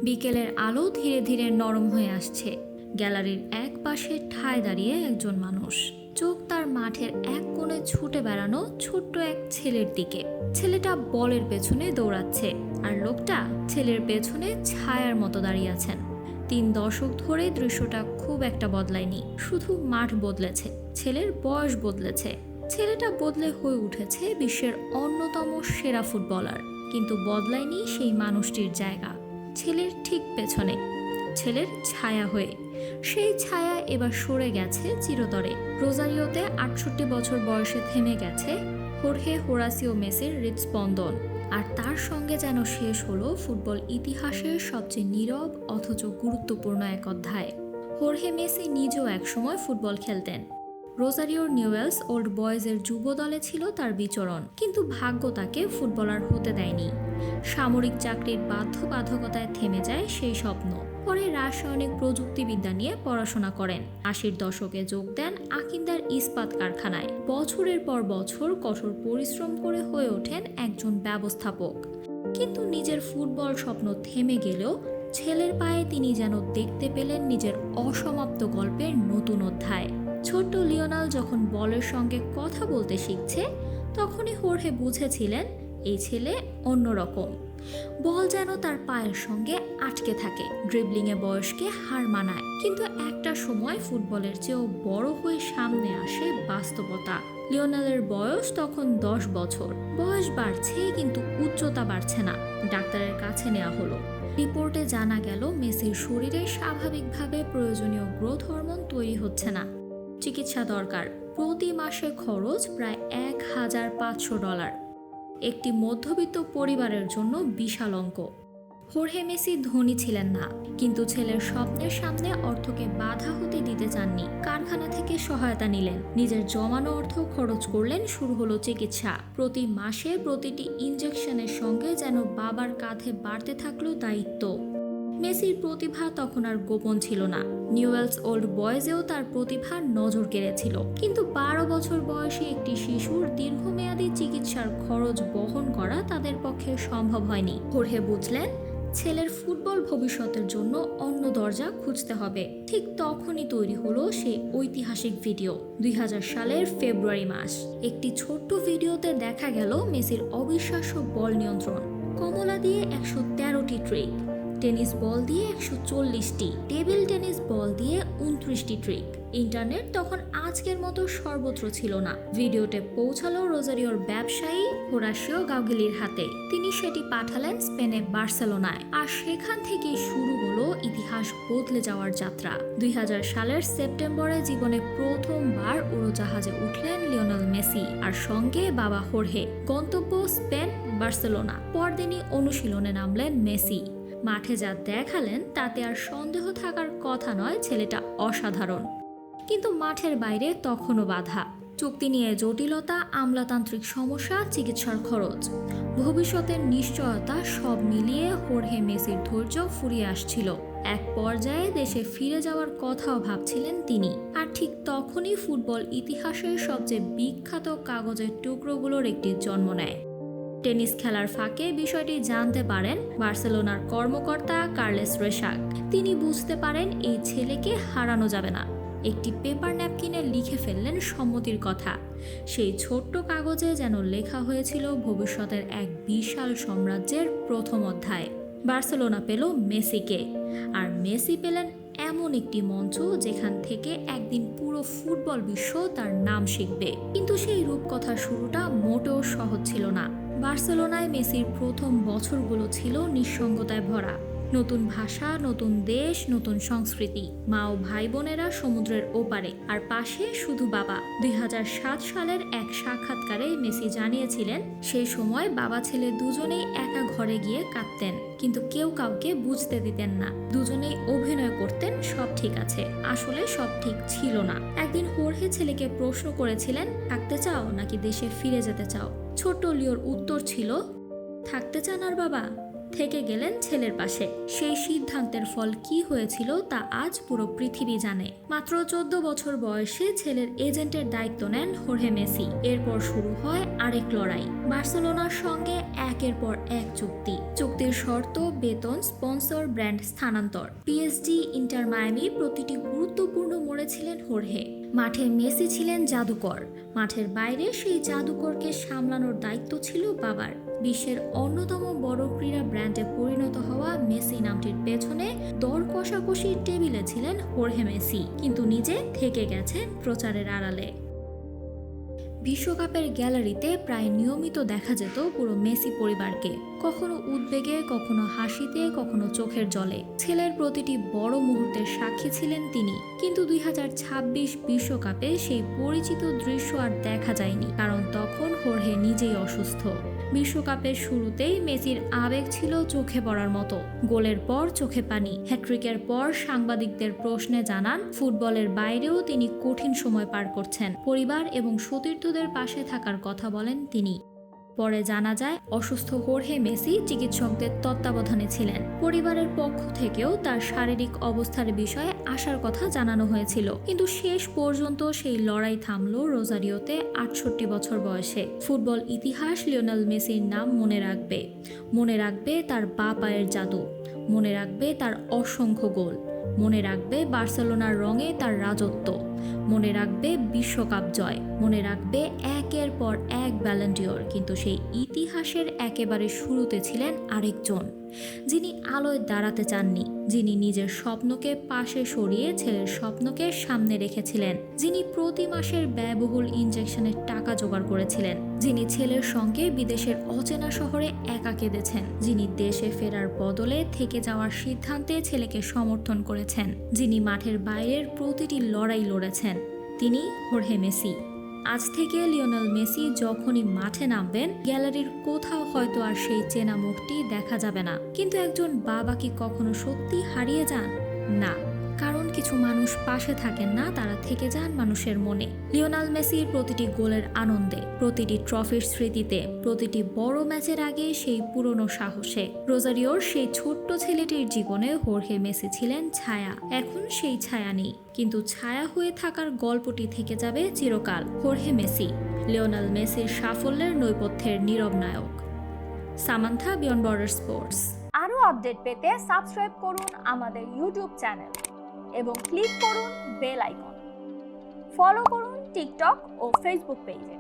বিকেলের আলো ধীরে ধীরে নরম হয়ে আসছে। গ্যালারির এক পাশে ঠায় দাঁড়িয়ে একজন মানুষ, চোখ তার মাঠের এক কোণে ছুটে বেড়ানো ছোট্ট এক ছেলের দিকে। ছেলেটা বলের পেছনে দৌড়াচ্ছে, আর লোকটা ছেলের পেছনে ছায়ার মতো দাঁড়িয়ে আছেন। 3 দশক ধরে দৃশ্যটা খুব একটা বদলায়নি, শুধু মাঠ বদলেছে, ছেলের বয়স বদলেছে। ছেলেটা বদলে হয়ে উঠেছে বিশ্বের অন্যতম সেরা ফুটবলার, কিন্তু বদলায়নি সেই মানুষটির জায়গা ছেলের ঠিক পেছনে, ছেলের ছায়া হয়ে। সেই ছায়া এবার সরে গেছে চিরতরে। রোজারিওতে 68 বছর বয়সে থেমে গেছে হোর্হে হোরাসিও মেসির হৃদস্পন্দন, আর তার সঙ্গে যেন শেষ হলো ফুটবল ইতিহাসের সবচেয়ে নীরব অথচ গুরুত্বপূর্ণ এক অধ্যায়। হোর্হে মেসি নিজেও একসময় ফুটবল খেলতেন। রোজারিওর নিউয়েলস ওল্ড বয়েজের যুব দলে ছিল তার বিচরণ, কিন্তু ভাগ্য তাকে ফুটবলার হতে দেয়নি। সামরিক চাকরির বাধ্যবাধকতায় থেমে যায় সেই স্বপ্ন। পরে রাসায়নিক প্রযুক্তিবিদ্যা নিয়ে পড়াশোনা করেন। 80-র দশকে যোগ দেন আকিন্দার ইস্পাত কারখানায়। বছরের পর বছর কঠোর পরিশ্রম করে হয়ে ওঠেন একজন ব্যবস্থাপক। কিন্তু নিজের ফুটবল স্বপ্ন থেমে গেলেও ছেলের পায়ে তিনি যেন দেখতে পেলেন নিজের অসমাপ্ত গল্পের নতুন অধ্যায়। ছোট্ট লিওনাল যখন বলের সঙ্গে কথা বলতে শিখছে, তখনই হোর্হে বুঝেছিলেন এই ছেলে অন্যরকম। বল যেন তার পায়ের সঙ্গে আটকে থাকে, ড্রিবলিংয়ে বয়সকে হার মানায়। কিন্তু একটা সময় ফুটবলের চেয়েও বড় হয়ে সামনে আসে বাস্তবতা। লিওনেলের বয়স তখন 10 বছর। বয়স বাড়ছে কিন্তু উচ্চতা বাড়ছে না। ডাক্তারের কাছে নেওয়া হলো। রিপোর্টে জানা গেল মেসির শরীরে স্বাভাবিকভাবে প্রয়োজনীয় গ্রোথ হরমোন তৈরি হচ্ছে না। চিকিৎসা দরকার। প্রতি মাসে খরচ প্রায় $1,500। একটি মধ্যবিত্ত পরিবারের জন্য বিশাল অঙ্ক। হোর্হে মেসি ধনী ছিলেন না, কিন্তু ছেলের স্বপ্নের সামনে অর্থকে বাধা হতে দিতে চাননি। কারখানা থেকে সহায়তা নিলেন, নিজের জমানো অর্থ খরচ করলেন, শুরু হলো চিকিৎসা। প্রতি মাসে প্রতিটি ইনজেকশনের সঙ্গে যেন বাবার কাঁধে বাড়তে থাকলো দায়িত্ব। মেসির প্রতিভা তখন আর গোপন ছিল না। নিউয়েলস ওল্ড বয়েজেও তার প্রতিভার নজর কেড়েছিল, কিন্তু 12 বছর বয়সী একটি শিশুর দীর্ঘমেয়াদী চিকিৎসার খরচ বহন করা তাদের পক্ষে সম্ভব হয়নি। হোর্হে বুঝলেন ছেলের ফুটবল ভবিষ্যতের জন্য অন্য দরজা খুঁজতে হবে। ঠিক তখনই তৈরি হলো সেই ঐতিহাসিক ভিডিও। 2000 সালের ফেব্রুয়ারি মাস। একটি ছোট্ট ভিডিওতে দেখা গেল মেসির অবিশ্বাস্য বল নিয়ন্ত্রণ। কমলা দিয়ে 113টি ট্রিক, টেনিস বল দিয়ে 140টি, টেবিল টেনিস বল দিয়ে 29টি ট্রিক। ইন্টারনেট তখন আজকের মতো সর্বত্র ছিল না। ভিডিওতে পৌঁছালো রোজারিওর ব্যবসায়ী হোরাসিও গাউগিলির হাতে। তিনি সেটি পাঠালেন স্পেনে বার্সেলোনায়, আর সেখান থেকেই শুরু হলো ইতিহাস বদলে যাওয়ার যাত্রা। 2000 সালের সেপ্টেম্বরে জীবনে প্রথমবার উড়োজাহাজে উঠলেন লিওনেল মেসি, আর সঙ্গে বাবা হোর্হে। গন্তব্য স্পেন, বার্সেলোনা। পরদিনই অনুশীলনে নামলেন মেসি। মাঠে যা দেখালেন তাতে আর সন্দেহ থাকার কথা নয়, ছেলেটা অসাধারণ। কিন্তু মাঠের বাইরে তখনও বাধা। চুক্তি নিয়ে জটিলতা, আমলাতান্ত্রিক সমস্যা, চিকিৎসার খরচ, ভবিষ্যতের নিশ্চয়তা, সব মিলিয়ে হোর্হে মেসির ধৈর্য ফুরিয়ে আসছিল। এক পর্যায়ে দেশে ফিরে যাওয়ার কথাও ভাবছিলেন তিনি। আর ঠিক তখনই ফুটবল ইতিহাসের সবচেয়ে বিখ্যাত কাগজের টুকরোগুলোর একটি জন্ম নেয়। টেনিস খেলার ফাঁকে বিষয়টি জানতে পারেন বার্সেলোনার কর্মকর্তা কার্লেস রেশাক। তিনি বুঝতে পারেন এই ছেলেকে হারানো যাবে না। একটি পেপার ন্যাপকিনে লিখে ফেললেন সম্মতির কথা। সেই ছোট্ট কাগজে যেন লেখা হয়েছিল ভবিষ্যতের এক বিশাল সাম্রাজ্যের প্রথম অধ্যায়। বার্সেলোনা পেল মেসিকে, আর মেসি পেলেন এমন একটি মঞ্চ যেখান থেকে একদিন পুরো ফুটবল বিশ্ব তার নাম শিখবে। কিন্তু সেই রূপকথার শুরুটা মোটেও সহজ ছিল না। বার্সেলোনায় মেসির প্রথম বছরগুলো ছিল নিঃসঙ্গতায় ভরা। নতুন ভাষা, নতুন দেশ, নতুন সংস্কৃতি। মা ও ভাই বোনেরা সমুদ্রের ওপারে, আর পাশে শুধু বাবা। 2007 সালের এক সাক্ষাৎকারে মেসি জানিয়েছিলেন সেই সময় বাবা ছেলে দুজনেই একা ঘরে গিয়ে কাঁদতেন, কিন্তু কেউ কাউকে বুঝতে দিতেন না। দুজনেই অভিনয় করতেন সব ঠিক আছে, আসলে সব ঠিক ছিল না। একদিন হোর্হে ছেলেকে প্রশ্ন করেছিলেন, থাকতে চাও নাকি দেশে ফিরে যেতে চাও? ছোট্ট লিওর উত্তর ছিল, থাকতে চান আর বাবা? থেকে গেলেন ছেলের পাশে। সেই সিদ্ধান্তের ফল কি হয়েছিল তা আজ পুরো পৃথিবী জানে। মাত্র 14 বছর বয়সে ছেলের এজেন্টের দায়িত্ব নেন হোর্হে মেসি। এরপর শুরু হয় আরেক লড়াই, বার্সেলোনার সঙ্গে একের পর এক চুক্তির শর্ত, বেতন, স্পন্সর, ব্র্যান্ড স্থানান্তর। পিএসজি, ইন্টার মায়ামি, প্রতিটি গুরুত্বপূর্ণ মোড়ে ছিলেন হোর্হে। মাঠে মেসি ছিলেন জাদুকর, মাঠের বাইরে সেই জাদুকরকে সামলানোর দায়িত্ব ছিল বাবার। বিশ্বের অন্যতম বড় ক্রীড়া ব্র্যান্ডে পরিণত হওয়া মেসি নামটির পেছনে দর কষাকষির টেবিলে ছিলেন হোর্হে মেসি, কিন্তু নিজে থেকে গেছেন প্রচারের আড়ালে। বিশ্বকাপের গ্যালারিতে প্রায় নিয়মিত দেখা যেত পুরো মেসি পরিবারকে, কখনো উদ্বেগে, কখনো হাসিতে, কখনো চোখের জলে। ছেলের প্রতিটি বড় মুহূর্তের সাক্ষী ছিলেন তিনি। কিন্তু 2026 বিশ্বকাপে সেই পরিচিত দৃশ্য আর দেখা যায়নি, কারণ তখন হোর্হে নিজেই অসুস্থ। বিশ্বকাপের শুরুতেই মেসির আবেগ ছিল চোখে পড়ার মতো। গোলের পর চোখে পানি, হ্যাট্রিকের পর সাংবাদিকদের প্রশ্নে জানান ফুটবলের বাইরেও তিনি কঠিন সময় পার করছেন। পরিবার এবং সতীর্থদের পাশে থাকার কথা বলেন তিনি। পরে জানা যায় অসুস্থ হোর্হে মেসি চিকিৎসকদের তত্ত্বাবধানে ছিলেন। পরিবারের পক্ষ থেকেও তার শারীরিক অবস্থার বিষয়ে আসার কথা জানানো হয়েছিল, কিন্তু শেষ পর্যন্ত সেই লড়াই থামল রোজারিওতে 68 বছর বয়সে। ফুটবল ইতিহাস লিওনেল মেসির নাম মনে রাখবে তার বা পায়ের জাদু, মনে রাখবে তার অসংখ্য গোল, মনে রাখবে বার্সেলোনার রঙে তার রাজত্ব, মনে রাখবে বিশ্বকাপ জয়, মনে রাখবে একের পর এক ব্যালন ডিওর। কিন্তু সেই ইতিহাসের একেবারে শুরুতে ছিলেন আরেকজন, যিনি আলোয় দাঁড়াতে চাননি, যিনি নিজের স্বপ্নকে পাশে সরিয়ে ছেলের স্বপ্নকে সামনে রেখেছিলেন, যিনি প্রতি মাসের ব্যয়বহুল ইনজেকশনের টাকা জোগাড় করেছিলেন, যিনি ছেলের সঙ্গে বিদেশের অচেনা শহরে একা কেঁদেছেন, যিনি দেশে ফেরার বদলে থেকে যাওয়ার সিদ্ধান্তে ছেলেকে সমর্থন করেছেন, যিনি মাঠের বাইরের প্রতিটি লড়াই লড়েছেন। তিনি হোর্হে মেসি। আজ থেকে লিওনেল মেসি যখনই মাঠে নামবেন, গ্যালারির কোথাও হয়তো আর সেই চেনা মুখটি দেখা যাবে না। কিন্তু একজন বাবা কি কখনো সত্যি হারিয়ে যান? না, কারণ কিছু মানুষ পাশে থাকেন না, তারা থেকে যান মানুষের মনে। লিওনেল মেসির প্রতিটি গোলের আনন্দে, প্রতিটি ট্রফির স্মৃতিতে, প্রতিটি বড় ম্যাচের আগে সেই পুরনো সাহসে। রোজারিওর সেই ছোট্ট ছেলেটির জীবনে হোর্হে মেসি ছিলেন ছায়া। এখন সেই ছায়া নেই, কিন্তু ছায়া হয়ে থাকার গল্পটি থেকে যাবে চিরকাল। হোর্হে মেসি, লিওনেল মেসির সাফল্যের নৈপথ্যের নীরব নায়ক। Samantha, beyond border sports. আরও আপডেট পেতে সাবস্ক্রাইব করুন আমাদের ইউটিউব চ্যানেল এবং ক্লিক করুন বেল আইকন। ফলো করুন টিকটক ও ফেসবুক পেজে।